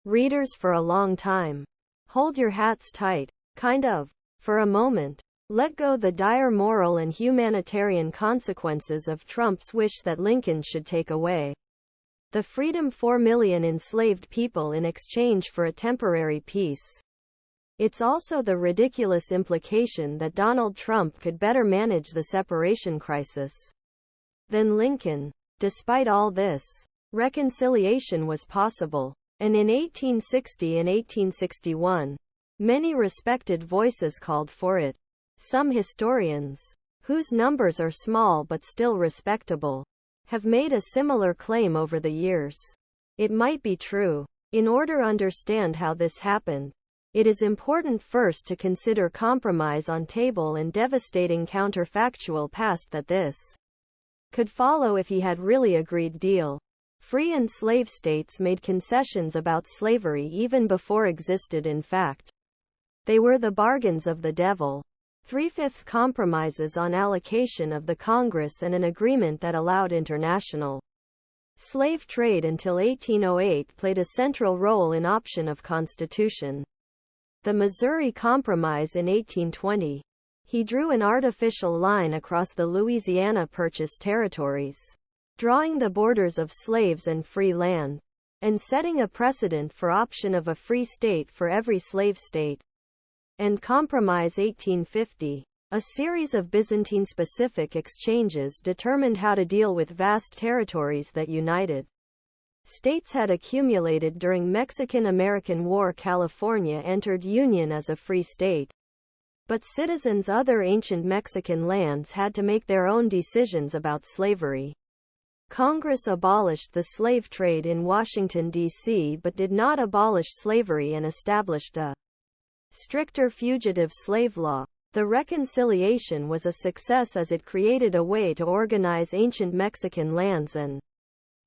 Readers for a long time. Hold your hats tight. Kind of. For a moment. Let go the dire moral and humanitarian consequences of Trump's wish that Lincoln should take away the freedom 4 million enslaved people in exchange for a temporary peace. It's also the ridiculous implication that Donald Trump could better manage the separation crisis than Lincoln. Despite all this, reconciliation was possible. And in 1860 and 1861, many respected voices called for it. Some historians, whose numbers are small but still respectable, have made a similar claim over the years. It might be true. In order to understand how this happened, it is important first to consider compromise on table and devastating counterfactual past that this could follow if he had really agreed deal. Free and slave states made concessions about slavery even before existed in fact. They were the bargains of the devil. 3/5 compromises on allocation of the Congress and an agreement that allowed international slave trade until 1808 played a central role in option of Constitution. The Missouri Compromise in 1820. He drew an artificial line across the Louisiana Purchase territories, drawing the borders of slaves and free land, and setting a precedent for option of a free state for every slave state. And Compromise 1850. A series of Byzantine-specific exchanges determined how to deal with vast territories that united states had accumulated during Mexican-American War. California entered Union as a free state, but citizens other ancient Mexican lands had to make their own decisions about slavery. Congress abolished the slave trade in Washington, D.C. but did not abolish slavery and established a stricter fugitive slave law. The reconciliation was a success as it created a way to organize ancient Mexican lands and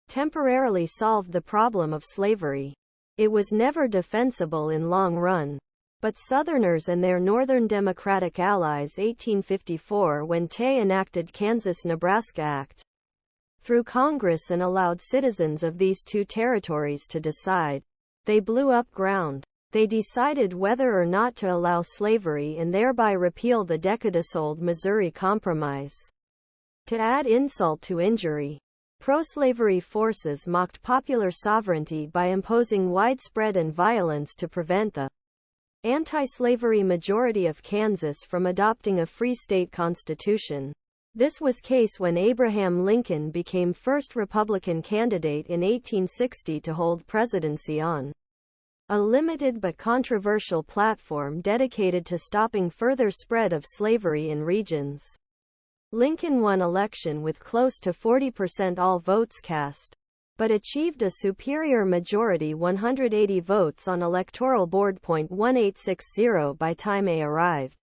temporarily solved the problem of slavery. It was never defensible in long run, but Southerners and their Northern Democratic allies 1854 when Tay enacted Kansas Nebraska Act through Congress and allowed citizens of these two territories to decide. They blew up ground. They decided whether or not to allow slavery and thereby repeal the decades-old Missouri Compromise. To add insult to injury, pro-slavery forces mocked popular sovereignty by imposing widespread and violence to prevent the anti-slavery majority of Kansas from adopting a free state constitution. This was case when Abraham Lincoln became first Republican candidate in 1860 to hold presidency on a limited but controversial platform dedicated to stopping further spread of slavery in regions. Lincoln won election with close to 40% all votes cast, but achieved a superior majority 180 votes on Electoral Board.1860 by time A arrived.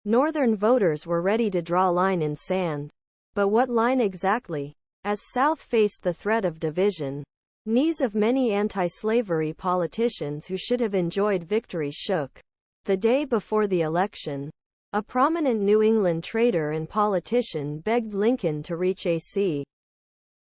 Northern voters were ready to draw a line in sand. But what line exactly? As South faced the threat of division, knees of many anti-slavery politicians who should have enjoyed victory shook. The day before the election, a prominent New England trader and politician begged Lincoln to reach a